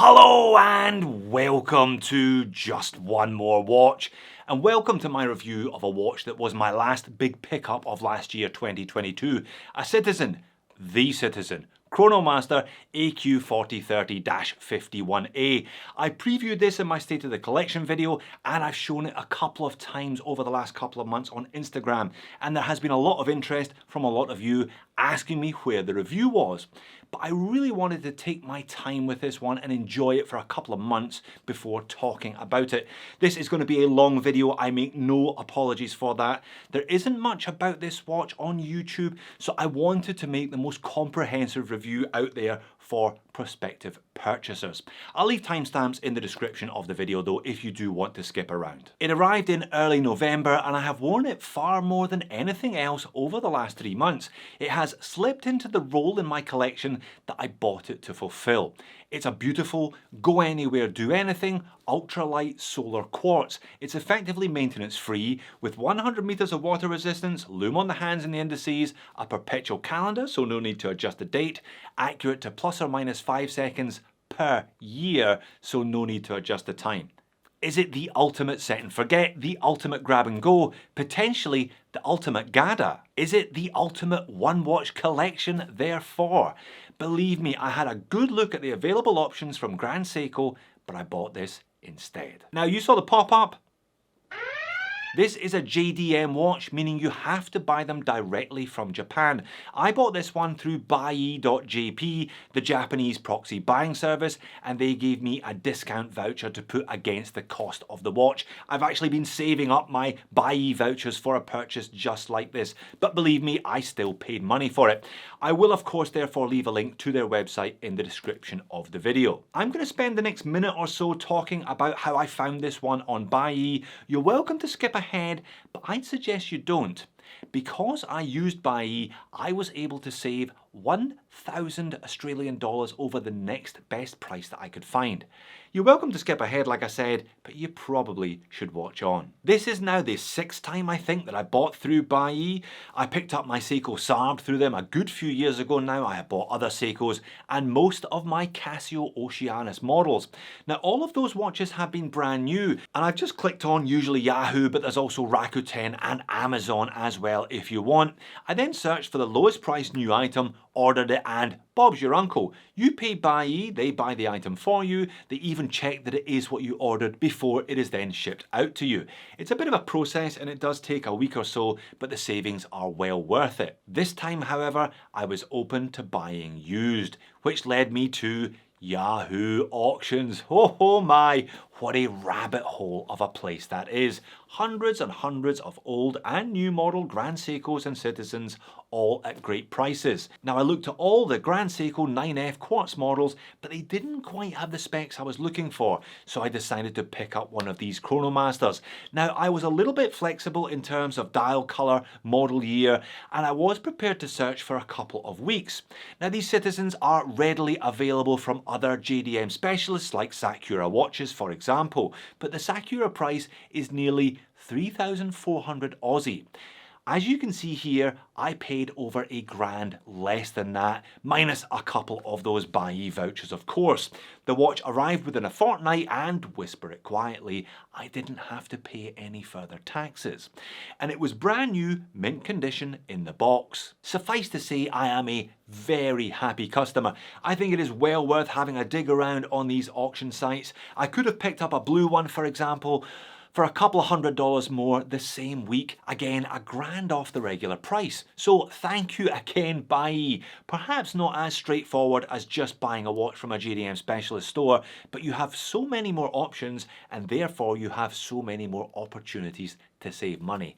Hello and welcome to Just One More Watch, and welcome to my review of a watch that was my last big pickup of last year 2022, a Citizen, the Citizen, Chronomaster AQ4030-51A. I previewed this in my State of the Collection video and I've shown it a couple of times over the last couple of months on Instagram, and there has been a lot of interest from a lot of you asking me where the review was. But I really wanted to take my time with this one and enjoy it for a couple of months before talking about it. This is going to be a long video, I make no apologies for that. There isn't much about this watch on YouTube, so I wanted to make the most comprehensive review out there for prospective purchasers. I'll leave timestamps in the description of the video though if you do want to skip around. It arrived in early November and I have worn it far more than anything else over the last 3 months. It has slipped into the role in my collection that I bought it to fulfill. It's a beautiful, go anywhere, do anything, ultralight solar quartz. It's effectively maintenance free with 100 meters of water resistance, lume on the hands and the indices, a perpetual calendar so no need to adjust the date, accurate to plus or minus 5 seconds per year so no need to adjust the time. Is it the ultimate set and forget, the ultimate grab and go, potentially the ultimate GADA? Is it the ultimate one watch collection therefore? Believe me, I had a good look at the available options from Grand Seiko, but I bought this instead. Now you saw the pop-up. This is a JDM watch, meaning you have to buy them directly from Japan. I bought this one through Buyee.jp, the Japanese proxy buying service, and they gave me a discount voucher to put against the cost of the watch. I've actually been saving up my Buyee vouchers for a purchase just like this, but believe me, I still paid money for it. I will of course therefore leave a link to their website in the description of the video. I'm going to spend the next minute or so talking about how I found this one on Buyee. You're welcome to skip ahead, but I'd suggest you don't. Because I used Buyee, I was able to save 1,000 Australian dollars over the next best price that I could find. You're welcome to skip ahead like I said, but you probably should watch on. This is now the 6th time I think that I bought through Buyee. I picked up my Seiko Sarb through them a good few years ago now. I have bought other Seikos and most of my Casio Oceanus models. Now all of those watches have been brand new and I've just clicked on usually Yahoo, but there's also Rakuten and Amazon as well if you want. I then searched for the lowest priced new item, ordered it, and Bob's your uncle. You pay Buyee, they buy the item for you, they even check that it is what you ordered before it is then shipped out to you. It's a bit of a process and it does take a week or so, but the savings are well worth it. This time however, I was open to buying used, which led me to Yahoo auctions. Oh my, what a rabbit hole of a place that is. Hundreds and hundreds of old and new model Grand Seikos and Citizens, all at great prices. Now I looked at all the Grand Seiko 9F quartz models, but they didn't quite have the specs I was looking for, so I decided to pick up one of these Chronomasters. Now I was a little bit flexible in terms of dial color, model year, and I was prepared to search for a couple of weeks. Now these Citizens are readily available from other JDM specialists like Sakura watches for example, but the Sakura price is nearly 3,400 Aussie. As you can see here, I paid over $1,000 less than that, minus a couple of those Buyee vouchers of course. The watch arrived within a fortnight and, whisper it quietly, I didn't have to pay any further taxes. And it was brand new, mint condition in the box. Suffice to say, I am a very happy customer. I think it is well worth having a dig around on these auction sites. I could have picked up a blue one for example, for a couple of $100 more the same week. Again, $1,000 off the regular price. So thank you again Buyee. Perhaps not as straightforward as just buying a watch from a JDM specialist store, but you have so many more options and therefore you have so many more opportunities to save money.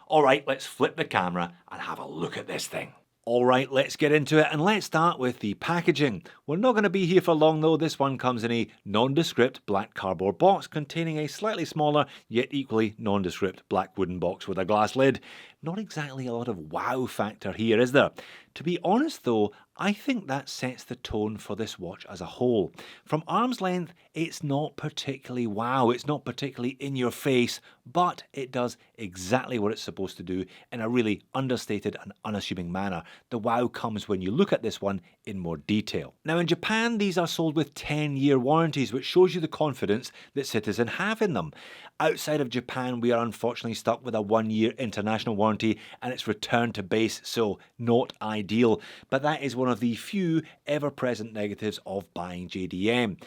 Alright, let's flip the camera and have a look at this thing. Alright, let's get into it and let's start with the packaging. We're not going to be here for long though. This one comes in a nondescript black cardboard box containing a slightly smaller yet equally nondescript black wooden box with a glass lid. Not exactly a lot of wow factor here, is there? To be honest though, I think that sets the tone for this watch as a whole. From arm's length, it's not particularly wow, it's not particularly in your face, but it does exactly what it's supposed to do in a really understated and unassuming manner. The wow comes when you look at this one in more detail. Now in Japan, these are sold with 10-year warranties, which shows you the confidence that Citizen have in them. Outside of Japan, we are unfortunately stuck with a 1-year international warranty and it's returned to base, so not ideal. But that is one of the few ever-present negatives of buying JDM.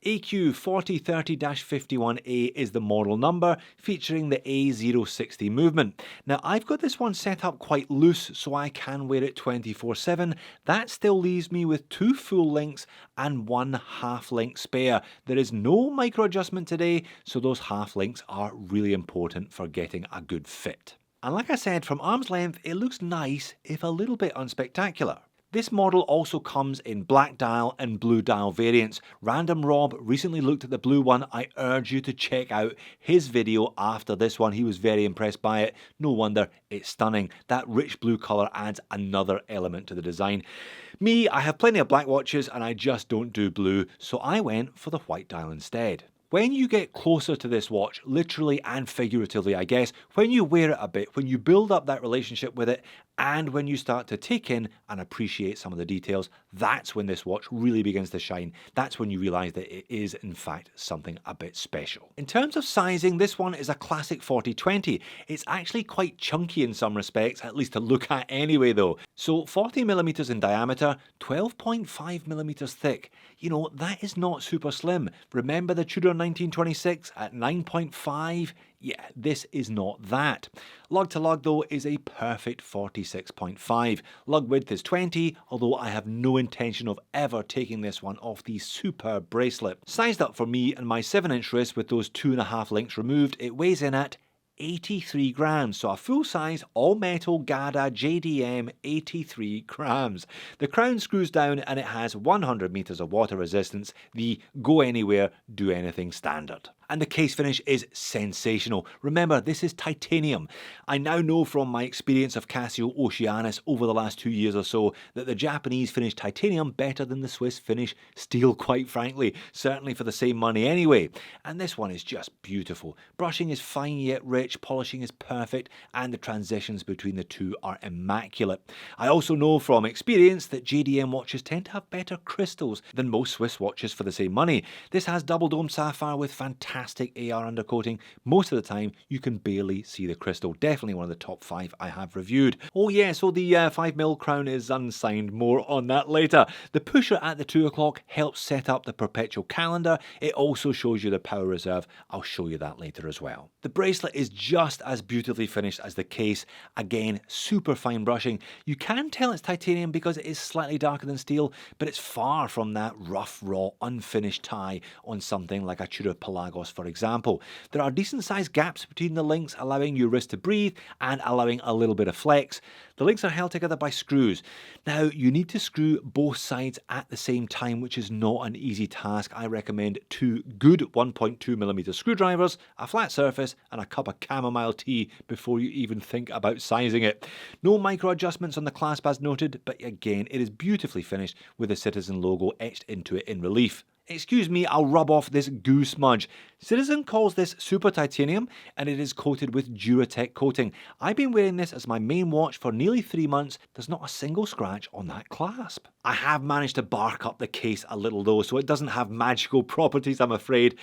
AQ4030-51A is the model number, featuring the A060 movement. Now I've got this one set up quite loose so I can wear it 24/7. That still leaves me with 2 full links and 1 half link spare. There is no micro adjustment today, so those half links are really important for getting a good fit. And like I said, from arm's length it looks nice if a little bit unspectacular. This model also comes in black dial and blue dial variants. Random Rob recently looked at the blue one. I urge you to check out his video after this one. He was very impressed by it. No wonder, it's stunning. That rich blue colour adds another element to the design. Me, I have plenty of black watches and I just don't do blue, so I went for the white dial instead. When you get closer to this watch, literally and figuratively I guess, when you wear it a bit, when you build up that relationship with it, and when you start to take in and appreciate some of the details, that's when this watch really begins to shine. That's when you realise that it is in fact something a bit special. In terms of sizing, this one is a classic 40-20. It's actually quite chunky in some respects, at least to look at anyway though. So 40mm in diameter, 12.5mm thick. You know, that is not super slim. Remember the Tudor 1926 at 9.5? Yeah, this is not that. Lug to lug though is a perfect 46.5. Lug width is 20, although I have no intention of ever taking this one off the superb bracelet. Sized up for me and my 7-inch wrist with those 2.5 links removed, it weighs in at 83 grams, so a full size all metal GADA JDM 83 grams. The crown screws down and it has 100 meters of water resistance, the go anywhere, do anything standard. And the case finish is sensational. Remember, this is titanium. I now know from my experience of Casio Oceanus over the last 2 years or so that the Japanese finish titanium better than the Swiss finish steel, quite frankly. Certainly for the same money anyway. And this one is just beautiful. Brushing is fine yet rich, polishing is perfect, and the transitions between the two are immaculate. I also know from experience that JDM watches tend to have better crystals than most Swiss watches for the same money. This has double dome sapphire with fantastic AR undercoating. Most of the time you can barely see the crystal. Definitely one of the top 5 I have reviewed. Oh yeah, so the 5mm crown is unsigned. More on that later. The pusher at the 2 o'clock helps set up the perpetual calendar. It also shows you the power reserve. I'll show you that later as well. The bracelet is just as beautifully finished as the case. Again, super fine brushing. You can tell it's titanium because it is slightly darker than steel, but it's far from that rough, raw, unfinished tie on something like a Tudor Pelagos, for example. There are decent sized gaps between the links, allowing your wrist to breathe and allowing a little bit of flex. The links are held together by screws. Now, you need to screw both sides at the same time, which is not an easy task. I recommend 2 good 1.2mm screwdrivers, a flat surface, and a cup of chamomile tea before you even think about sizing it. No micro adjustments on the clasp as noted, but again, it is beautifully finished with the Citizen logo etched into it in relief. Excuse me, I'll rub off this goo smudge. Citizen calls this super titanium and it is coated with Duratec coating. I've been wearing this as my main watch for nearly 3 months. There's not a single scratch on that clasp. I have managed to bark up the case a little though, so it doesn't have magical properties, I'm afraid.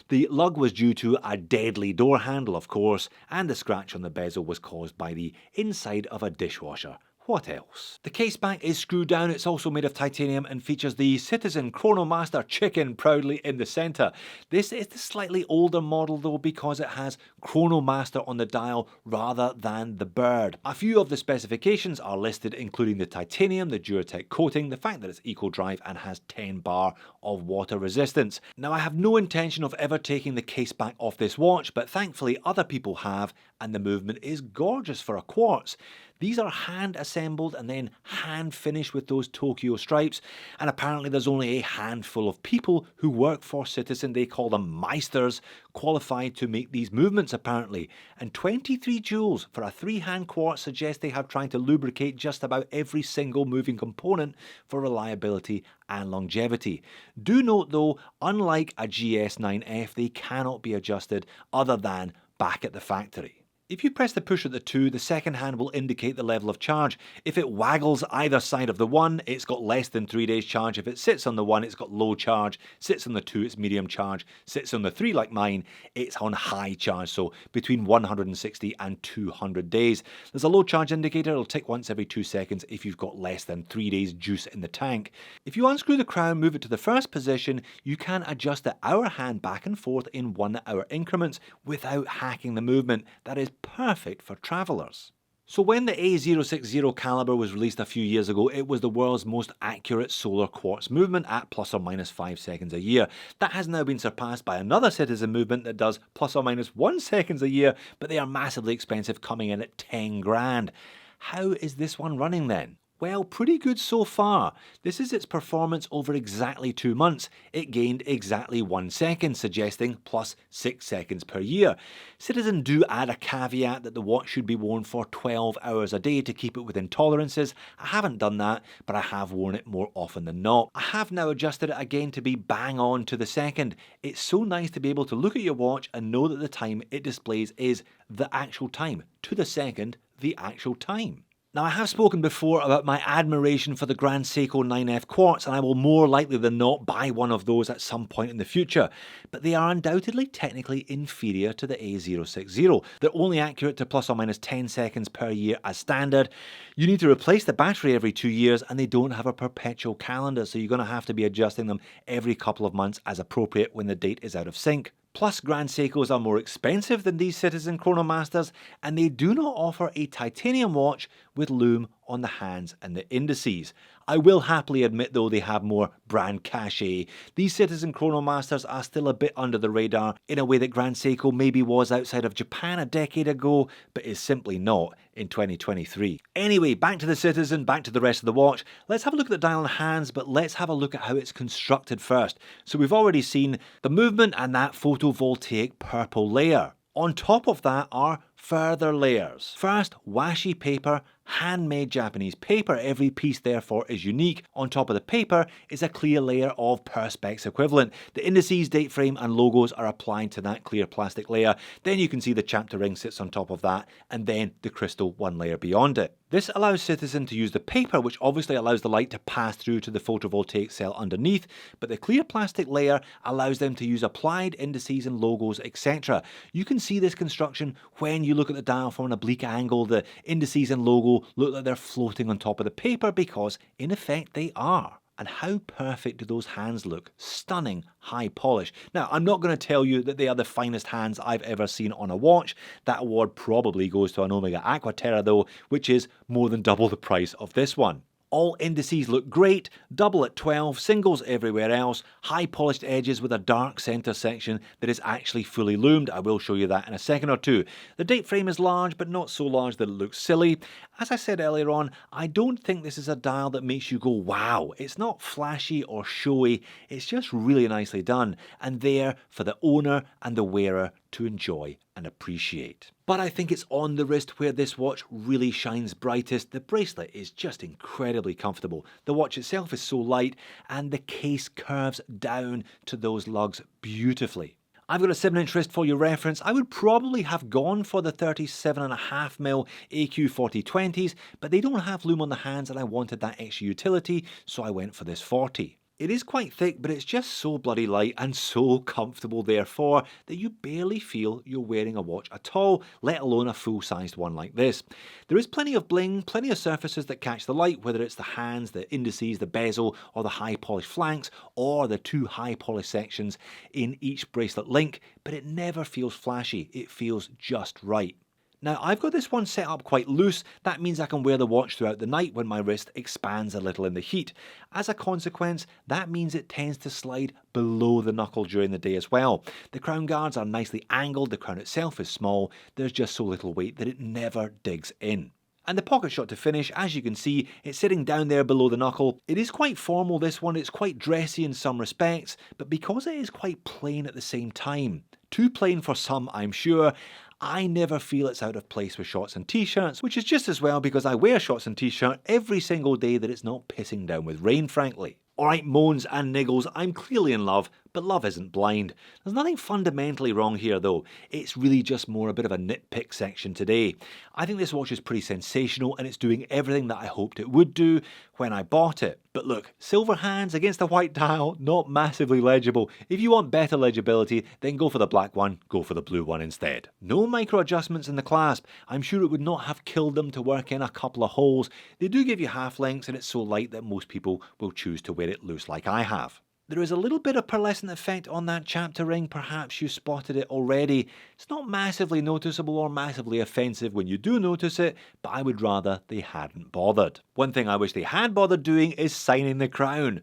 The lug was due to a deadly door handle, of course, and the scratch on the bezel was caused by the inside of a dishwasher. What else? The case back is screwed down. It's also made of titanium and features the Citizen Chronomaster chicken proudly in the centre. This is the slightly older model though because it has Chronomaster on the dial rather than the bird. A few of the specifications are listed, including the titanium, the Duratec coating, the fact that it's eco-drive and has 10 bar of water resistance. Now I have no intention of ever taking the case back off this watch, but thankfully other people have, and the movement is gorgeous for a quartz. These are hand assembled and then hand finished with those Tokyo stripes, and apparently there's only a handful of people who work for Citizen, they call them Meisters, qualified to make these movements apparently. And 23 joules for a 3-hand quartz suggests they have tried to lubricate just about every single moving component for reliability and longevity. Do note though, unlike a GS9F, they cannot be adjusted other than back at the factory. If you press the push at the 2, the second hand will indicate the level of charge. If it waggles either side of the 1, it's got less than 3 days charge. If it sits on the 1, it's got low charge. Sits on the 2, it's medium charge. Sits on the 3 like mine, it's on high charge, so between 160 and 200 days. There's a low charge indicator, it'll tick once every 2 seconds if you've got less than 3 days juice in the tank. If you unscrew the crown, move it to the first position, you can adjust the hour hand back and forth in 1 hour increments without hacking the movement. That is perfect for travellers. So when the A060 caliber was released a few years ago, it was the world's most accurate solar quartz movement at plus or minus 5 seconds a year. That has now been surpassed by another Citizen movement that does plus or minus 1 seconds a year, but they are massively expensive, coming in at 10 grand. How is this one running then? Well, pretty good so far. This is its performance over exactly 2 months. It gained exactly 1 second, suggesting plus 6 seconds per year. Citizen do add a caveat that the watch should be worn for 12 hours a day to keep it within tolerances. I haven't done that, but I have worn it more often than not. I have now adjusted it again to be bang on to the second. It's so nice to be able to look at your watch and know that the time it displays is the actual time. To the second, the actual time. Now, I have spoken before about my admiration for the Grand Seiko 9F quartz, and I will more likely than not buy one of those at some point in the future, but they are undoubtedly technically inferior to the A060. They're only accurate to plus or minus 10 seconds per year as standard. You need to replace the battery every 2 years, and they don't have a perpetual calendar, so you're going to have to be adjusting them every couple of months as appropriate when the date is out of sync. Plus, Grand Seikos are more expensive than these Citizen Chronomasters, and they do not offer a titanium watch with lume on the hands and the indices. I will happily admit though they have more brand cachet. These Citizen Chronomasters are still a bit under the radar in a way that Grand Seiko maybe was outside of Japan a decade ago, but is simply not in 2023. Anyway, back to the Citizen, back to the rest of the watch. Let's have a look at the dial and hands, but let's have a look at how it's constructed first. So we've already seen the movement and that photovoltaic purple layer. On top of that are further layers. First, washi paper, handmade Japanese paper. Every piece therefore is unique. On top of the paper is a clear layer of Perspex equivalent. The indices, date frame and logos are applied to that clear plastic layer. Then you can see the chapter ring sits on top of that, and then the crystal 1 layer beyond it. This allows Citizen to use the paper, which obviously allows the light to pass through to the photovoltaic cell underneath, but the clear plastic layer allows them to use applied indices and logos, etc. You can see this construction when you look at the dial from an oblique angle. The indices and logo look like they're floating on top of the paper because, in effect, they are. And how perfect do those hands look? Stunning high polish. Now, I'm not going to tell you that they are the finest hands I've ever seen on a watch. That award probably goes to an Omega Aquaterra though, which is more than double the price of this one. All indices look great, double at 12, singles everywhere else, high polished edges with a dark centre section that is actually fully lumed. I will show you that in a second or two. The date frame is large, but not so large that it looks silly. As I said earlier on, I don't think this is a dial that makes you go wow. It's not flashy or showy, it's just really nicely done and there for the owner and the wearer to enjoy and appreciate. But I think it's on the wrist where this watch really shines brightest. The bracelet is just incredibly comfortable. The watch itself is so light and the case curves down to those lugs beautifully. I've got a 7-inch wrist for your reference. I would probably have gone for the 37.5mm AQ4020s, but they don't have lume on the hands and I wanted that extra utility, so I went for this 40. It is quite thick, but it's just so bloody light and so comfortable therefore that you barely feel you're wearing a watch at all, let alone a full-sized one like this. There is plenty of bling, plenty of surfaces that catch the light, whether it's the hands, the indices, the bezel, or the high-polished flanks, or the 2 high-polished sections in each bracelet link, but it never feels flashy, it feels just right. Now, I've got this one set up quite loose. That means I can wear the watch throughout the night when my wrist expands a little in the heat. As a consequence, that means it tends to slide below the knuckle during the day as well. The crown guards are nicely angled, the crown itself is small, there's just so little weight that it never digs in. And the pocket shot to finish, as you can see, it's sitting down there below the knuckle. It is quite formal, this one. It's quite dressy in some respects, but because it is quite plain at the same time. Too plain for some, I'm sure. I never feel it's out of place with shorts and t-shirts, which is just as well because I wear shorts and t-shirt every single day that it's not pissing down with rain, frankly. Alright, Moans and Niggles, I'm clearly in love, but love isn't blind. There's nothing fundamentally wrong here though. It's really just more a bit of a nitpick section today. I think this watch is pretty sensational and it's doing everything that I hoped it would do when I bought it. But look, silver hands against a white dial, not massively legible. If you want better legibility, then go for the black one, go for the blue one instead. No micro adjustments in the clasp. I'm sure it would not have killed them to work in a couple of holes. They do give you half lengths and it's so light that most people will choose to wear it loose like I have. There is a little bit of pearlescent effect on that chapter ring, perhaps you spotted it already. It's not massively noticeable or massively offensive when you do notice it, but I would rather they hadn't bothered. One thing I wish they had bothered doing is signing the crown.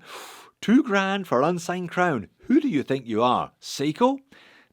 £2 for an unsigned crown. Who do you think you are? Seiko?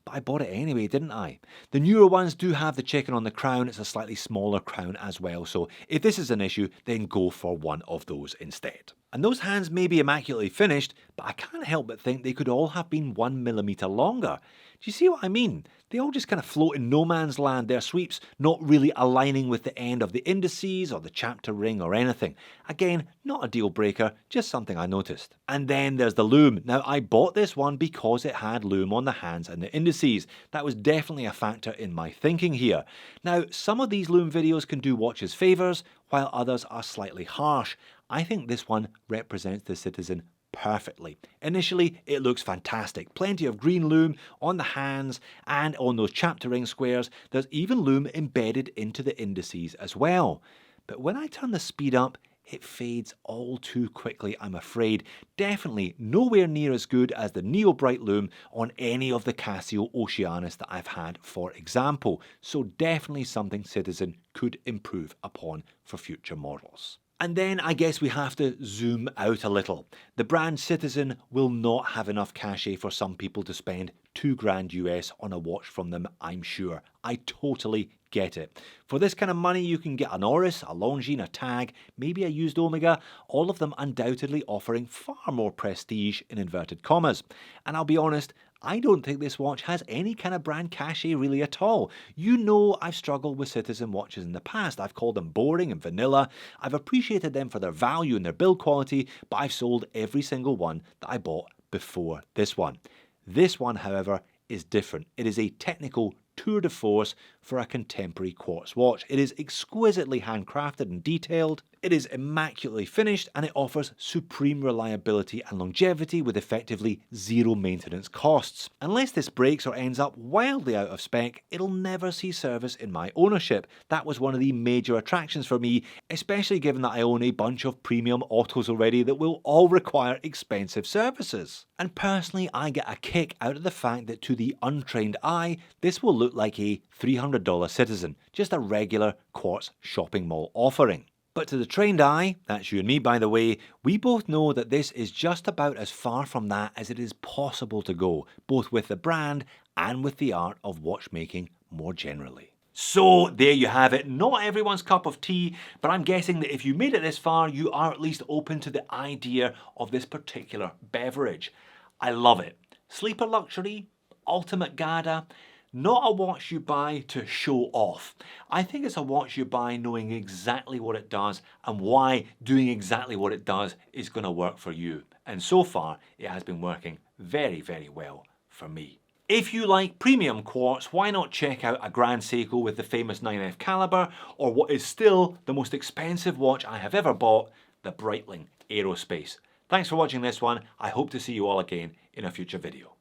But I bought it anyway, didn't I? The newer ones do have the chicken on the crown. It's a slightly smaller crown as well, so if this is an issue, then go for one of those instead. And those hands may be immaculately finished, but I can't help but think they could all have been 1mm longer. Do you see what I mean? They all just kind of float in no man's land, their sweeps not really aligning with the end of the indices or the chapter ring or anything. Again, not a deal breaker, just something I noticed. And then there's the lume. Now I bought this one because it had lume on the hands and the indices. That was definitely a factor in my thinking here. Now some of these lume videos can do watches favours, while others are slightly harsh. I think this one represents the Citizen perfectly. Initially, it looks fantastic. Plenty of green lume on the hands and on those chapter ring squares. There's even lume embedded into the indices as well. But when I turn the speed up, it fades all too quickly, I'm afraid. Definitely nowhere near as good as the Neo Bright lume on any of the Casio Oceanus that I've had, for example. So definitely something Citizen could improve upon for future models. And then I guess we have to zoom out a little. The brand Citizen will not have enough cachet for some people to spend $2 US on a watch from them, I'm sure. I totally get it. For this kind of money you can get an Oris, a Longines, a Tag, maybe a used Omega, all of them undoubtedly offering far more prestige in inverted commas. And I'll be honest, I don't think this watch has any kind of brand cachet really at all. You know I've struggled with Citizen watches in the past. I've called them boring and vanilla. I've appreciated them for their value and their build quality, but I've sold every single one that I bought before this one. This one, however, is different. It is a technical tour de force for a contemporary quartz watch. It is exquisitely handcrafted and detailed. It is immaculately finished and it offers supreme reliability and longevity with effectively zero maintenance costs. Unless this breaks or ends up wildly out of spec, it'll never see service in my ownership. That was one of the major attractions for me, especially given that I own a bunch of premium autos already that will all require expensive services. And personally, I get a kick out of the fact that to the untrained eye, this will look like a $300 Citizen, just a regular quartz shopping mall offering. But to the trained eye, that's you and me by the way, we both know that this is just about as far from that as it is possible to go, both with the brand and with the art of watchmaking more generally. So there you have it. Not everyone's cup of tea, but I'm guessing that if you made it this far, you are at least open to the idea of this particular beverage. I love it. Sleeper luxury, ultimate GADA. Not a watch you buy to show off. I think it's a watch you buy knowing exactly what it does and why doing exactly what it does is going to work for you. And so far, it has been working very, very well for me. If you like premium quartz, why not check out a Grand Seiko with the famous 9F caliber, or what is still the most expensive watch I have ever bought, the Breitling Aerospace. Thanks for watching this one. I hope to see you all again in a future video.